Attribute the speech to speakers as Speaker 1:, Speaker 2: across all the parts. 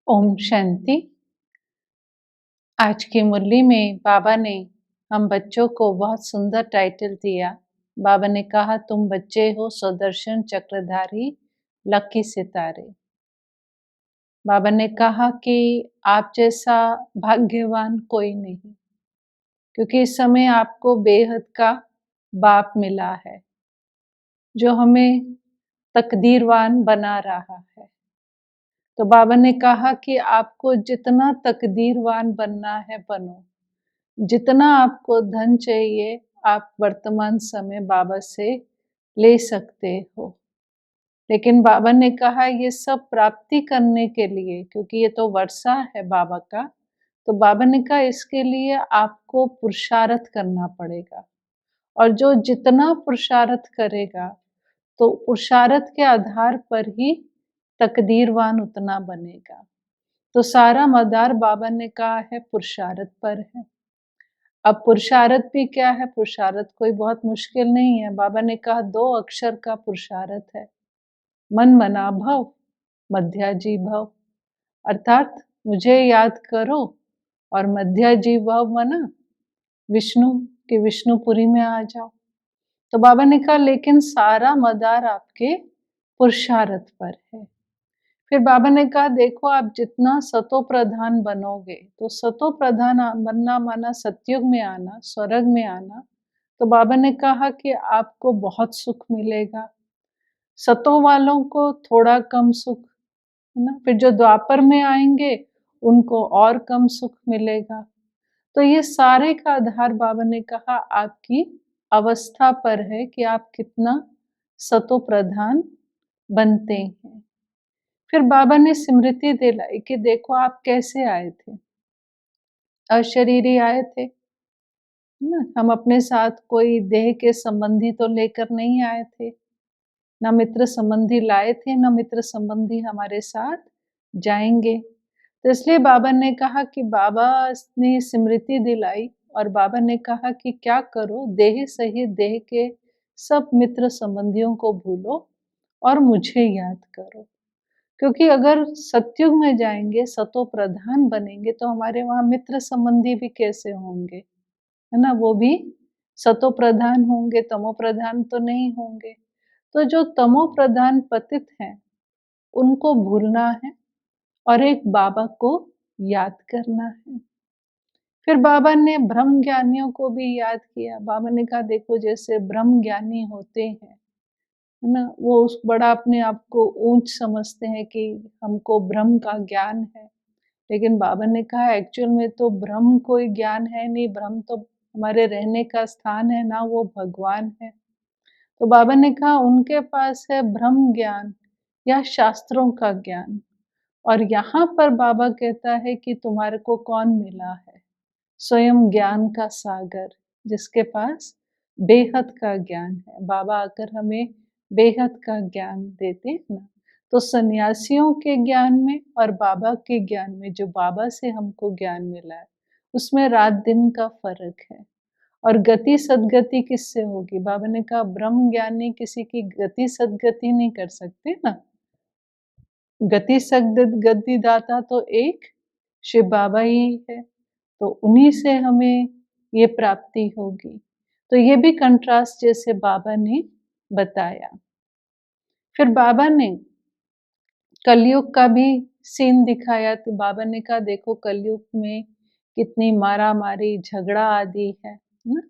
Speaker 1: ओम शांति। आज की मुरली में बाबा ने हम बच्चों को बहुत सुंदर टाइटल दिया। बाबा ने कहा, तुम बच्चे हो सुदर्शन चक्रधारी लकी सितारे। बाबा ने कहा कि आप जैसा भाग्यवान कोई नहीं, क्योंकि इस समय आपको बेहद का बाप मिला है जो हमें तकदीरवान बना रहा है। तो बाबा ने कहा कि आपको जितना तकदीरवान बनना है बनो, जितना आपको धन चाहिए आप वर्तमान समय बाबा से ले सकते हो। लेकिन बाबा ने कहा ये सब प्राप्ति करने के लिए, क्योंकि ये तो वर्षा है बाबा का, तो बाबा ने कहा इसके लिए आपको पुरुषार्थ करना पड़ेगा। और जो जितना पुरुषार्थ करेगा तो पुरुषार्थ के आधार पर ही तकदीरवान उतना बनेगा। तो सारा मदार बाबा ने कहा है पुरुषार्थ पर है। अब पुरुषार्थ भी क्या है? पुरुषार्थ कोई बहुत मुश्किल नहीं है। बाबा ने कहा 2 अक्षर का पुरुषार्थ है, मन मना भव मध्याजी भव। अर्थात मुझे याद करो और मध्याजी भव मना विष्णु के विष्णुपुरी में आ जाओ। तो बाबा ने कहा लेकिन सारा मदार आपके पुरुषार्थ पर है। फिर बाबा ने कहा देखो आप जितना सतो प्रधान बनोगे, तो सतो प्रधान बनना माना सतयुग में आना, स्वर्ग में आना। तो बाबा ने कहा कि आपको बहुत सुख मिलेगा, सतों वालों को थोड़ा कम सुख, है ना। फिर जो द्वापर में आएंगे उनको और कम सुख मिलेगा। तो ये सारे का आधार बाबा ने कहा आपकी अवस्था पर है कि आप कितना सतो प्रधान बनते हैं। फिर बाबा ने स्मृति दिलाई कि देखो आप कैसे आए थे, अशरीरी आए थे ना। हम अपने साथ कोई देह के संबंधी तो लेकर नहीं आए थे, ना मित्र संबंधी लाए थे, ना मित्र संबंधी हमारे साथ जाएंगे। तो इसलिए बाबा ने कहा कि बाबा ने स्मृति दिलाई और बाबा ने कहा कि क्या करो, देह सहित देह के सब मित्र संबंधियों को भूलो और मुझे याद करो। क्योंकि अगर सतयुग में जाएंगे, सतो प्रधान बनेंगे, तो हमारे वहाँ मित्र संबंधी भी कैसे होंगे, है ना। वो भी सतो प्रधान होंगे, तमो प्रधान तो नहीं होंगे। तो जो तमो प्रधान पतित हैं उनको भूलना है और एक बाबा को याद करना है। फिर बाबा ने ब्रह्म ज्ञानियों को भी याद किया। बाबा ने कहा देखो जैसे ब्रह्म ज्ञानी होते हैं, है ना, वो उस बड़ा अपने आप को ऊंच समझते हैं कि हमको ब्रह्म का ज्ञान है। लेकिन बाबा ने कहा एक्चुअल में तो ब्रह्म कोई ज्ञान है नहीं, ब्रह्म तो हमारे रहने का स्थान है ना, वो भगवान है। तो बाबा ने कहा उनके पास है ब्रह्म ज्ञान या शास्त्रों का ज्ञान। और यहाँ पर बाबा कहता है कि तुम्हारे को कौन मिला है? स्वयं ज्ञान का सागर, जिसके पास बेहद का ज्ञान है। बाबा आकर हमें बेहद का ज्ञान देते हैं ना। तो सन्यासियों के ज्ञान में और बाबा के ज्ञान में, जो बाबा से हमको ज्ञान मिला है, उसमें रात दिन का फर्क है। और गति सदगति किससे होगी? बाबा ने कहा ब्रह्म ज्ञानी किसी की गति सदगति नहीं कर सकते ना। गति सदगति दाता तो एक शिव बाबा ही है, तो उन्हीं से हमें ये प्राप्ति होगी। तो ये भी कंट्रास्ट जैसे बाबा ने बताया। फिर बाबा ने कलयुग का भी सीन दिखाया। तो बाबा ने कहा देखो कलयुग में कितनी मारा मारी झगड़ा आदि है ना।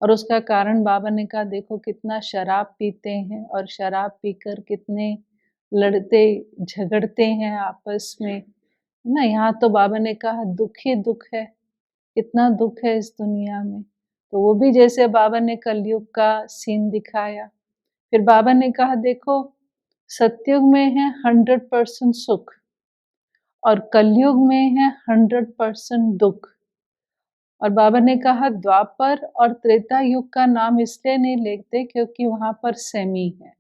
Speaker 1: और उसका कारण बाबा ने कहा देखो कितना शराब पीते हैं और शराब पीकर कितने लड़ते झगड़ते हैं आपस में, है ना। यहाँ तो बाबा ने कहा दुख ही दुख है, कितना दुख है इस दुनिया में। तो वो भी जैसे बाबा ने कलयुग का सीन दिखाया। फिर बाबा ने कहा देखो सतयुग में है 100% सुख और कलयुग में है 100% दुख। और बाबा ने कहा द्वापर और त्रेता युग का नाम इसलिए नहीं लेते क्योंकि वहां पर सेमी है।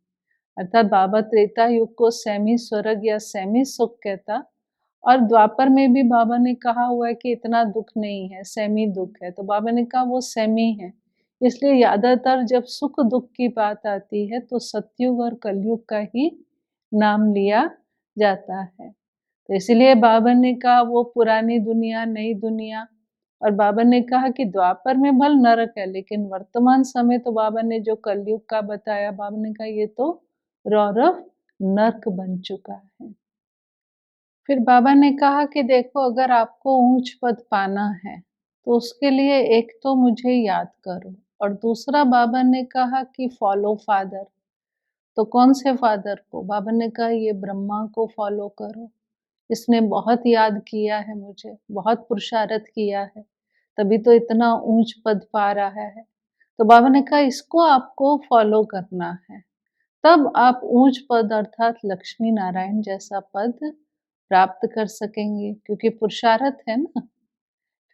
Speaker 1: अर्थात बाबा त्रेता युग को सेमी स्वर्ग या सेमी सुख कहता, और द्वापर में भी बाबा ने कहा हुआ है कि इतना दुख नहीं है, सेमी दुख है। तो बाबा ने कहा वो सेमी है। इसलिए ज्यादातर जब सुख दुख की बात आती है तो सतयुग और कलयुग का ही नाम लिया जाता है। तो इसलिए बाबा ने कहा वो पुरानी दुनिया, नई दुनिया, और बाबा ने कहा कि द्वापर में भल नरक है, लेकिन वर्तमान समय तो बाबा ने जो कलयुग का बताया, बाबा ने कहा ये तो रौरव नर्क बन चुका है। फिर बाबा ने कहा कि देखो अगर आपको ऊंच पद पाना है तो उसके लिए एक तो मुझे याद करो, और दूसरा बाबा ने कहा कि फॉलो फादर। तो कौन से फादर को? बाबा ने कहा ये ब्रह्मा को फॉलो करो, इसने बहुत याद किया है मुझे, बहुत पुरुषार्थ किया है, तभी तो इतना ऊंच पद पा रहा है। तो बाबा ने कहा इसको आपको फॉलो करना है, तब आप ऊंच पद अर्थात लक्ष्मी नारायण जैसा पद प्राप्त कर सकेंगे, क्योंकि पुरुषार्थ है ना।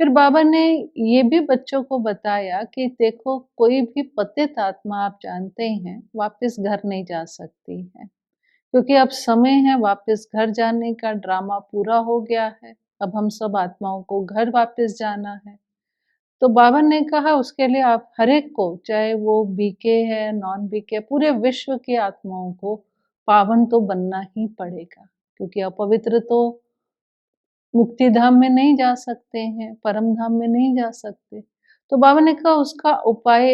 Speaker 1: फिर बाबा ने ये भी बच्चों को बताया कि देखो कोई भी पतित आत्मा आप जानते हैं वापस घर नहीं जा सकती है, क्योंकि अब समय है वापस घर जाने का, ड्रामा पूरा हो गया है। अब हम सब आत्माओं को घर वापस जाना है। तो बाबा ने कहा उसके लिए आप हर एक को, चाहे वो बीके है, नॉन बीके, पूरे विश्व की आत्माओं को पावन तो बनना ही पड़ेगा, क्योंकि अपवित्र तो मुक्ति धाम में नहीं जा सकते हैं, परम धाम में नहीं जा सकते। तो बाबा ने कहा उसका उपाय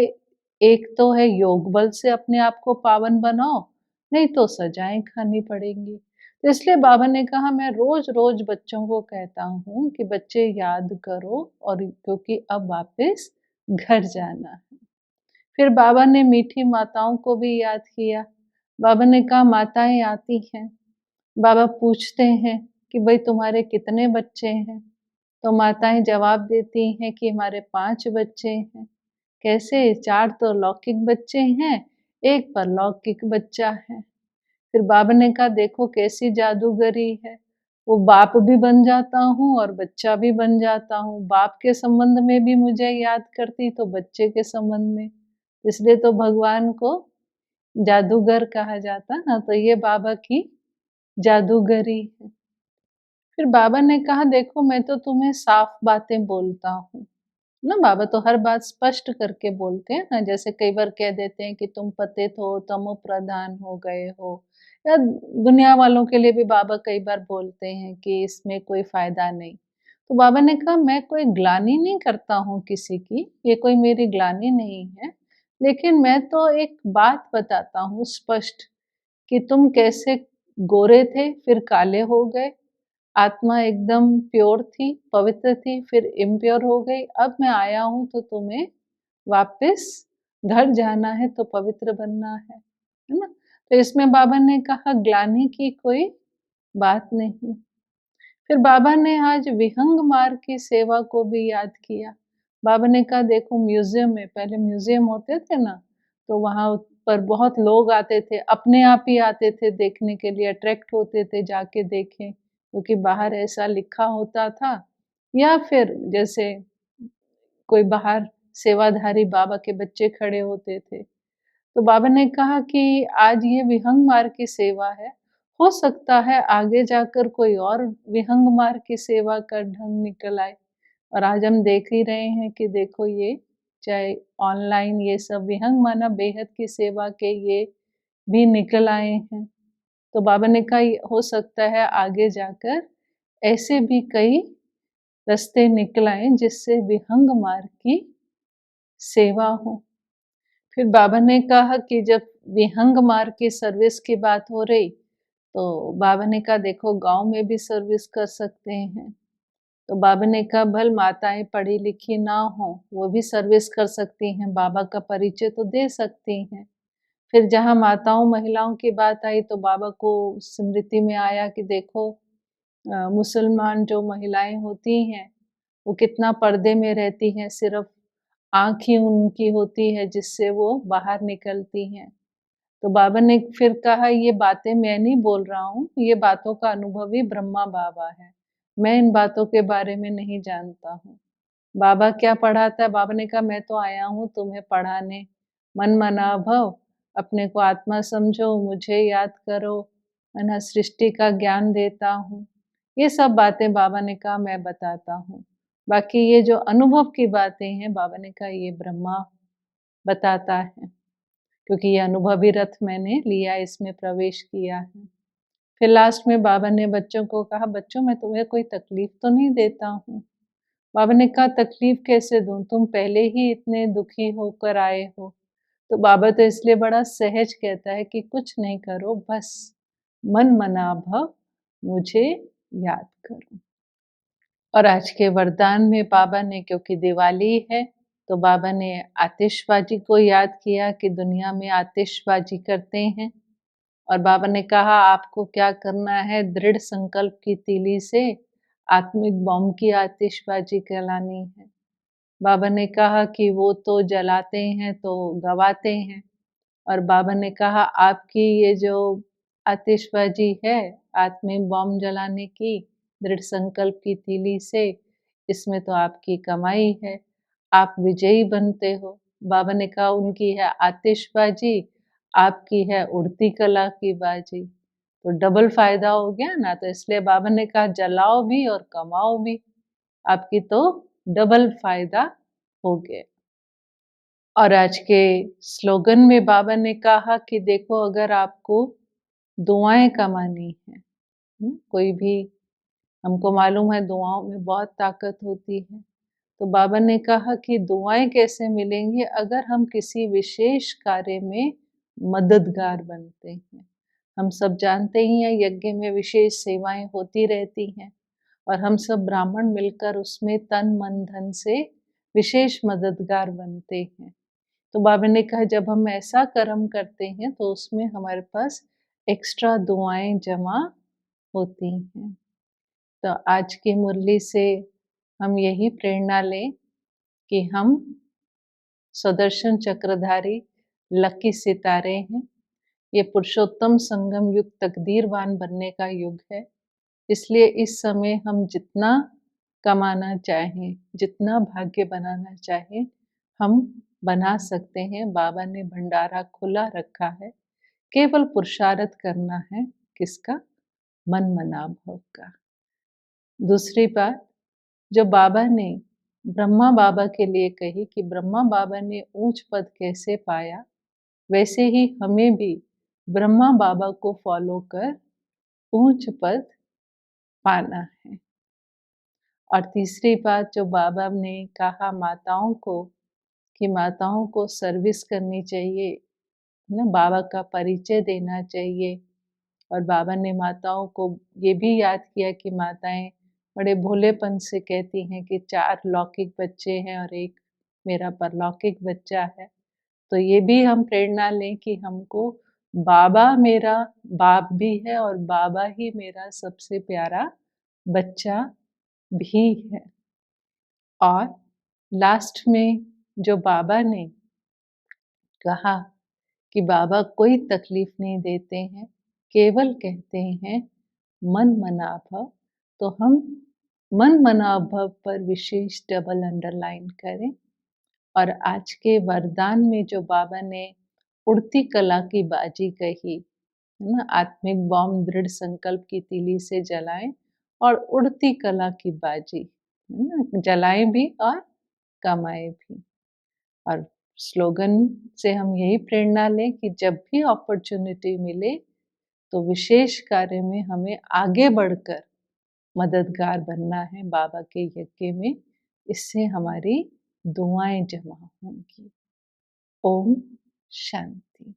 Speaker 1: एक तो है योग बल से अपने आप को पावन बनाओ, नहीं तो सजाएं खानी पड़ेंगी। तो इसलिए बाबा ने कहा मैं रोज-रोज बच्चों को कहता हूँ कि बच्चे याद करो, और क्योंकि अब वापस घर जाना है। फिर बाबा ने मीठी माताओं को भी याद किया। बाबा ने कहा माताएं आती हैं, बाबा पूछते हैं कि भाई तुम्हारे कितने बच्चे हैं? तो माताएं जवाब देती हैं कि हमारे 5 बच्चे हैं। कैसे? 4 तो लौकिक बच्चे हैं, 1 परलौकिक बच्चा है। फिर बाबा ने कहा देखो कैसी जादूगरी है, वो बाप भी बन जाता हूँ और बच्चा भी बन जाता हूँ। बाप के संबंध में भी मुझे याद करती तो बच्चे के संबंध में, इसलिए तो भगवान को जादूगर कहा जाता ना। तो ये बाबा की जादूगरी है। फिर बाबा ने कहा देखो मैं तो तुम्हें साफ बातें बोलता हूँ ना। बाबा तो हर बात स्पष्ट करके बोलते हैं ना, जैसे कई बार कह देते हैं कि तुम पतित हो, तमो प्रधान हो गए हो, या दुनिया वालों के लिए भी बाबा कई बार बोलते हैं कि इसमें कोई फायदा नहीं। तो बाबा ने कहा मैं कोई ग्लानि नहीं करता हूँ किसी की, ये कोई मेरी ग्लानि नहीं है, लेकिन मैं तो एक बात बताता हूँ स्पष्ट कि तुम कैसे गोरे थे फिर काले हो गए, आत्मा एकदम प्योर थी, पवित्र थी, फिर इम्प्योर हो गई। अब मैं आया हूँ तो तुम्हें वापस घर जाना है, तो पवित्र बनना है ना? तो इसमें बाबा ने कहा ग्लानि की कोई बात नहीं। फिर बाबा ने आज विहंग मार्ग की सेवा को भी याद किया। बाबा ने कहा देखो म्यूजियम में, पहले म्यूजियम होते थे ना, तो वहाँ पर बहुत लोग आते थे, अपने आप ही आते थे देखने के लिए, अट्रैक्ट होते थे जाके देखें, क्योंकि बाहर ऐसा लिखा होता था, या फिर जैसे कोई बाहर सेवाधारी बाबा के बच्चे खड़े होते थे। तो बाबा ने कहा कि आज ये विहंग मार्ग की सेवा है, हो सकता है आगे जाकर कोई और विहंग मार्ग की सेवा का ढंग निकल आए। और आज हम देख ही रहे हैं कि देखो ये चाहे ऑनलाइन ये सब विहंग माना बेहद की सेवा के ये भी निकल आए हैं। तो बाबा ने कहा हो सकता है आगे जाकर ऐसे भी कई रास्ते निकल आए जिससे विहंग मार्ग की सेवा हो। फिर बाबा ने कहा कि जब विहंग मार्ग की सर्विस की बात हो रही, तो बाबा ने कहा देखो गांव में भी सर्विस कर सकते हैं। तो बाबा ने कहा भल माताएं पढ़ी लिखी ना हो, वो भी सर्विस कर सकती हैं, बाबा का परिचय तो दे सकती हैं। फिर जहाँ माताओं महिलाओं की बात आई तो बाबा को स्मृति में आया कि देखो मुसलमान जो महिलाएं होती हैं वो कितना पर्दे में रहती हैं, सिर्फ आँख ही उनकी होती है जिससे वो बाहर निकलती हैं। तो बाबा ने फिर कहा ये बातें मैं नहीं बोल रहा हूँ, ये बातों का अनुभवी ब्रह्मा बाबा है, मैं इन बातों के बारे में नहीं जानता हूँ। बाबा क्या पढ़ाता है? बाबा ने कहा मैं तो आया हूँ तुम्हें पढ़ाने, मन मना भव, अपने को आत्मा समझो, मुझे याद करो, है ना, सृष्टि का ज्ञान देता हूँ। ये सब बातें बाबा ने कहा मैं बताता हूँ। बाकी ये जो अनुभव की बातें हैं बाबा ने कहा ये ब्रह्मा बताता है, क्योंकि ये अनुभवी रथ मैंने लिया, इसमें प्रवेश किया है। फिर लास्ट में बाबा ने बच्चों को कहा, बच्चों मैं तुम्हें कोई तकलीफ तो नहीं देता हूँ। बाबा ने कहा, तकलीफ कैसे दूं, तुम पहले ही इतने दुखी होकर आए हो। तो बाबा तो इसलिए बड़ा सहज कहता है कि कुछ नहीं करो, बस मन मना भव मुझे याद करो। और आज के वरदान में बाबा ने, क्योंकि दिवाली है, तो बाबा ने आतिशबाजी को याद किया कि दुनिया में आतिशबाजी करते हैं। और बाबा ने कहा आपको क्या करना है, दृढ़ संकल्प की तीली से आत्मिक बॉम्ब की आतिशबाजी जलानी है। बाबा ने कहा कि वो तो जलाते हैं तो गवाते हैं, और बाबा ने कहा आपकी ये जो आतिशबाजी है आत्मिक बॉम्ब जलाने की, दृढ़ संकल्प की तीली से, इसमें तो आपकी कमाई है, आप विजयी बनते हो। बाबा ने कहा उनकी है आतिशबाजी, आपकी है उड़ती कला की बाजी, तो डबल फायदा हो गया ना। तो इसलिए बाबा ने कहा जलाओ भी और कमाओ भी, आपकी तो डबल फायदा हो गया। और आज के स्लोगन में बाबा ने कहा कि देखो अगर आपको दुआएं कमानी है, कोई भी, हमको मालूम है दुआओं में बहुत ताकत होती है, तो बाबा ने कहा कि दुआएं कैसे मिलेंगी, अगर हम किसी विशेष कार्य में मददगार बनते हैं। हम सब जानते ही हैं यज्ञ में विशेष सेवाएं होती रहती हैं, और हम सब ब्राह्मण मिलकर उसमें तन मन धन से विशेष मददगार बनते हैं। तो बाबा ने कहा जब हम ऐसा कर्म करते हैं तो उसमें हमारे पास एक्स्ट्रा दुआएं जमा होती हैं। तो आज की मुरली से हम यही प्रेरणा लें कि हम सुदर्शन चक्रधारी लकी सितारे हैं। ये पुरुषोत्तम संगम युग तकदीरवान बनने का युग है। इसलिए इस समय हम जितना कमाना चाहें, जितना भाग्य बनाना चाहें, हम बना सकते हैं। बाबा ने भंडारा खुला रखा है, केवल पुरुषार्थ करना है किसका, मन मना भव का। दूसरी बात जो बाबा ने ब्रह्मा बाबा के लिए कही कि ब्रह्मा बाबा ने ऊंच पद कैसे पाया, वैसे ही हमें भी ब्रह्मा बाबा को फॉलो कर ऊंच पद पाना है। और तीसरी बात जो बाबा ने कहा माताओं को, कि माताओं को सर्विस करनी चाहिए ना, बाबा का परिचय देना चाहिए। और बाबा ने माताओं को ये भी याद किया कि माताएं बड़े भोलेपन से कहती हैं कि 4 लौकिक बच्चे हैं और एक मेरा परलौकिक बच्चा है। तो ये भी हम प्रेरणा लें कि हमको बाबा मेरा बाप भी है और बाबा ही मेरा सबसे प्यारा बच्चा भी है। और लास्ट में जो बाबा ने कहा कि बाबा कोई तकलीफ नहीं देते हैं, केवल कहते हैं मन मना भव, तो हम मन मना भव पर विशेष डबल अंडरलाइन करें। और आज के वरदान में जो बाबा ने उड़ती कला की बाजी कही है ना, आत्मिक बॉम्ब दृढ़ संकल्प की तीली से जलाएं और उड़ती कला की बाजी है ना, जलाएं भी और कमाएं भी। और स्लोगन से हम यही प्रेरणा लें कि जब भी अपॉर्चुनिटी मिले तो विशेष कार्य में हमें आगे बढ़कर मददगार बनना है बाबा के यज्ञ में, इससे हमारी दुआएं जमा होंगी। ओम शांति।